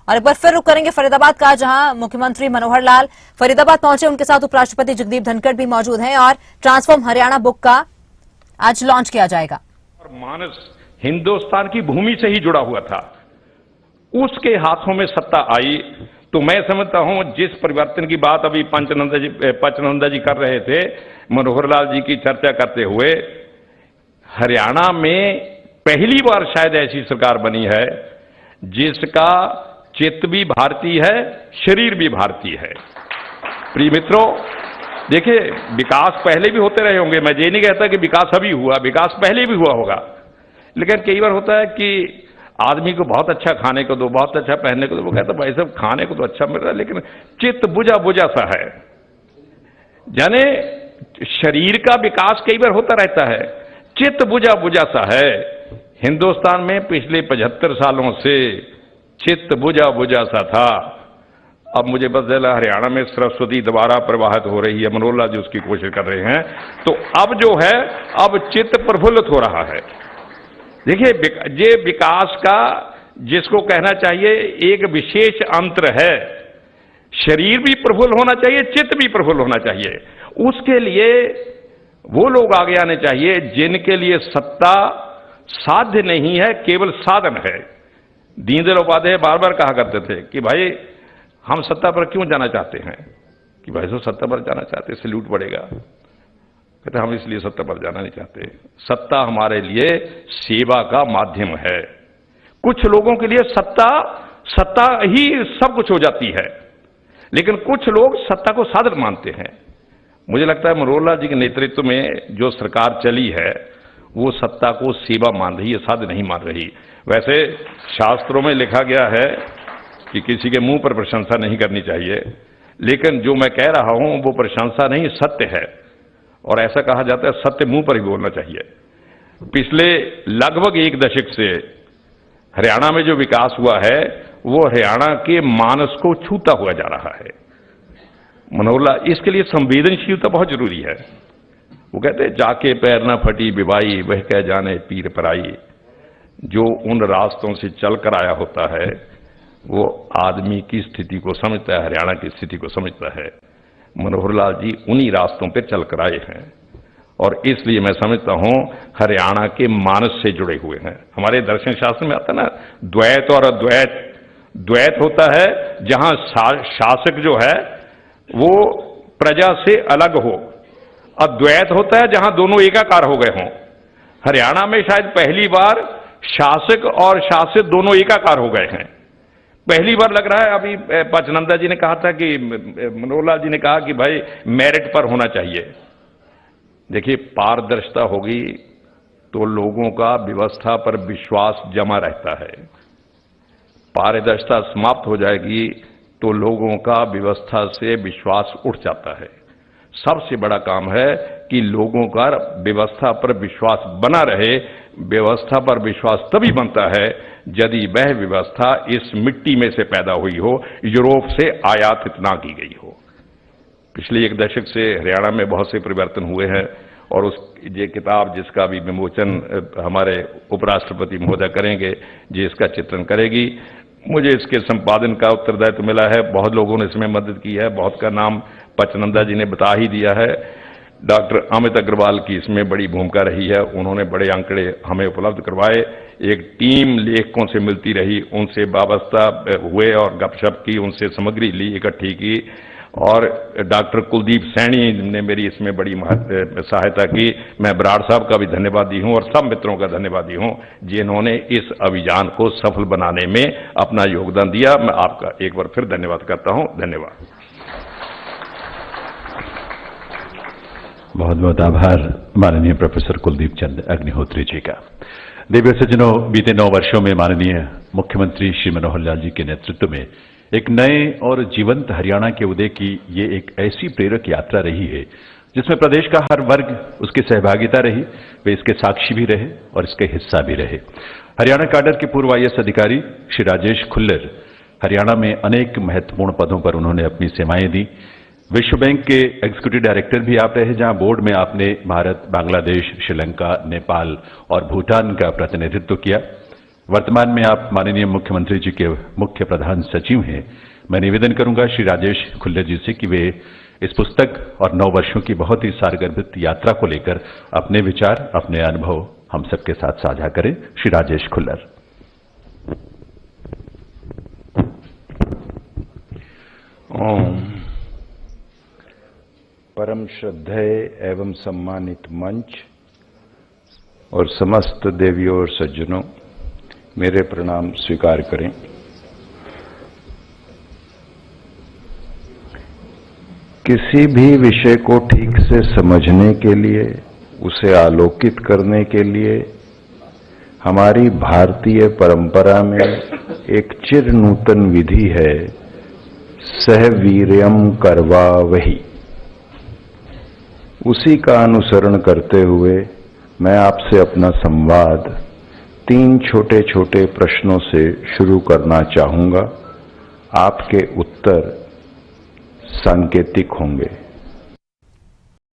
और एक बार फिर रुक करेंगे फरीदाबाद का, जहां मुख्यमंत्री मनोहर लाल फरीदाबाद पहुंचे। उनके साथ उपराष्ट्रपति जगदीप धनखड़ भी मौजूद हैं और ट्रांसफॉर्म हरियाणा बुक का आज लॉन्च किया जाएगा। मानस हिंदुस्तान की भूमि से ही जुड़ा हुआ था, उसके हाथों में सत्ता आई तो मैं समझता हूं जिस परिवर्तन की बात अभी पंचनंदा जी कर रहे थे, मनोहर लाल जी की चर्चा करते हुए, हरियाणा में पहली बार शायद ऐसी सरकार बनी है जिसका चित्त भी भारतीय है, शरीर भी भारतीय है। प्रिय मित्रों, देखिए विकास पहले भी होते रहे होंगे, मैं ये नहीं कहता कि विकास अभी हुआ, विकास पहले भी हुआ होगा, लेकिन कई बार होता है कि आदमी को बहुत अच्छा खाने को दो, बहुत अच्छा पहनने को दो, वो कहता भाई साहब खाने को तो अच्छा मिल रहा है लेकिन चित्त बुझा बुझा सा है। यानी शरीर का विकास कई बार होता रहता है, चित्त बुझा बुझा सा है। हिंदुस्तान में पिछले 75 सालों से चित्त बुझा बुझा सा था। अब मुझे पता चला हरियाणा में सरस्वती दोबारा प्रवाहित हो रही है, मनोहर लाल जी उसकी कोशिश कर रहे हैं, तो अब जो है अब चित्त प्रफुल्लित हो रहा है। देखिए ये विकास का जिसको कहना चाहिए एक विशेष अंतर है, शरीर भी प्रफुल्ल होना चाहिए, चित्त भी प्रफुल्ल होना चाहिए। उसके लिए वो लोग आगे आने चाहिए जिनके लिए सत्ता साध्य नहीं है, केवल साधन है। दीनदयाल उपाध्याय बार बार कहा करते थे कि भाई हम सत्ता पर क्यों जाना चाहते हैं, कि भाई जो सत्ता पर जाना चाहते हैं सैल्यूट पड़ेगा, कहते हम इसलिए सत्ता पर जाना नहीं चाहते। सत्ता हमारे लिए सेवा का माध्यम है। कुछ लोगों के लिए सत्ता ही सब कुछ हो जाती है, लेकिन कुछ लोग सत्ता को साधन मानते हैं। मुझे लगता है मनोहर लाल जी के नेतृत्व में जो सरकार चली है वो सत्ता को सेवा मान रही है, साधन नहीं मान रही। वैसे शास्त्रों में लिखा गया है कि किसी के मुंह पर प्रशंसा नहीं करनी चाहिए, लेकिन जो मैं कह रहा हूं वो प्रशंसा नहीं, सत्य है। और ऐसा कहा जाता है सत्य मुंह पर ही बोलना चाहिए। पिछले लगभग एक दशक से हरियाणा में जो विकास हुआ है वो हरियाणा के मानस को छूता हुआ जा रहा है। मनोहर लाल, इसके लिए संवेदनशीलता बहुत जरूरी है। वो कहते हैं जाके पैर न फटी बिबाई, वह कह जाने पीर पराई। जो उन रास्तों से चल कर आया होता है वो आदमी की स्थिति को समझता है, हरियाणा की स्थिति को समझता है। मनोहर लाल जी उन्हीं रास्तों पर चल कर आए हैं और इसलिए मैं समझता हूं हरियाणा के मानस से जुड़े हुए हैं। हमारे दर्शन शास्त्र में आता ना द्वैत और अद्वैत। द्वैत होता है जहां शासक जो है वो प्रजा से अलग हो, अद्वैत होता है जहां दोनों एकाकार हो गए हों। हरियाणा में शायद पहली बार शासक और शासित दोनों एकाकार हो गए हैं। पहली बार लग रहा है, अभी पंचनंदा जी ने कहा था कि मनोहर लाल जी ने कहा कि भाई मेरिट पर होना चाहिए। देखिए पारदर्शिता होगी तो लोगों का व्यवस्था पर विश्वास जमा रहता है, पारदर्शिता समाप्त हो जाएगी तो लोगों का व्यवस्था से विश्वास उठ जाता है। सबसे बड़ा काम है कि लोगों का व्यवस्था पर विश्वास बना रहे। व्यवस्था पर विश्वास तभी बनता है यदि वह व्यवस्था इस मिट्टी में से पैदा हुई हो, यूरोप से आयातित ना की गई हो। पिछले एक दशक से हरियाणा में बहुत से परिवर्तन हुए हैं और उस ये किताब जिसका भी विमोचन हमारे उपराष्ट्रपति महोदय करेंगे, जी इसका चित्रण करेगी। मुझे इसके संपादन का उत्तरदायित्व मिला है, बहुत लोगों ने इसमें मदद की है, बहुत का नाम पंचनंदा जी ने बता ही दिया है। डॉक्टर अमित अग्रवाल की इसमें बड़ी भूमिका रही है, उन्होंने बड़े आंकड़े हमें उपलब्ध करवाए। एक टीम लेखकों से मिलती रही, उनसे वाबस्ता हुए और गपशप की, उनसे सामग्री ली, इकट्ठी की। और डॉक्टर कुलदीप सैनी ने मेरी इसमें बड़ी सहायता की। मैं बराड़ साहब का भी धन्यवादी हूं और सब मित्रों का धन्यवादी हूं जिन्होंने इस अभियान को सफल बनाने में अपना योगदान दिया। मैं आपका एक बार फिर धन्यवाद करता हूं। धन्यवाद। बहुत बहुत आभार माननीय प्रोफेसर कुलदीप चंद अग्निहोत्री जी का। देवी सज्जनों, बीते 9 वर्षों में माननीय मुख्यमंत्री श्री मनोहर लाल जी के नेतृत्व में एक नए और जीवंत हरियाणा के उदय की ये एक ऐसी प्रेरक यात्रा रही है जिसमें प्रदेश का हर वर्ग उसकी सहभागिता रही, वे इसके साक्षी भी रहे और इसके हिस्सा भी रहे। हरियाणा कैडर के पूर्व IAS अधिकारी श्री राजेश खुल्लर हरियाणा में अनेक महत्वपूर्ण पदों पर उन्होंने अपनी सेवाएं दी। विश्व बैंक के एग्जीक्यूटिव डायरेक्टर भी आप रहे, जहां बोर्ड में आपने भारत, बांग्लादेश, श्रीलंका, नेपाल और भूटान का प्रतिनिधित्व किया। वर्तमान में आप माननीय मुख्यमंत्री जी के मुख्य प्रधान सचिव हैं। मैं निवेदन करूंगा श्री राजेश खुल्लर जी से कि वे इस पुस्तक और 9 वर्षों की बहुत ही सारगर्भित यात्रा को लेकर अपने विचार, अपने अनुभव हम सबके साथ साझा करें। श्री राजेश खुल्लर। परम श्रद्धेय एवं सम्मानित मंच और समस्त देवियों और सज्जनों, मेरे प्रणाम स्वीकार करें। किसी भी विषय को ठीक से समझने के लिए, उसे आलोकित करने के लिए हमारी भारतीय परंपरा में एक चिर नूतन विधि है, सहवीर्यम करवावहि। उसी का अनुसरण करते हुए मैं आपसे अपना संवाद 3 छोटे छोटे प्रश्नों से शुरू करना चाहूंगा। आपके उत्तर सांकेतिक होंगे।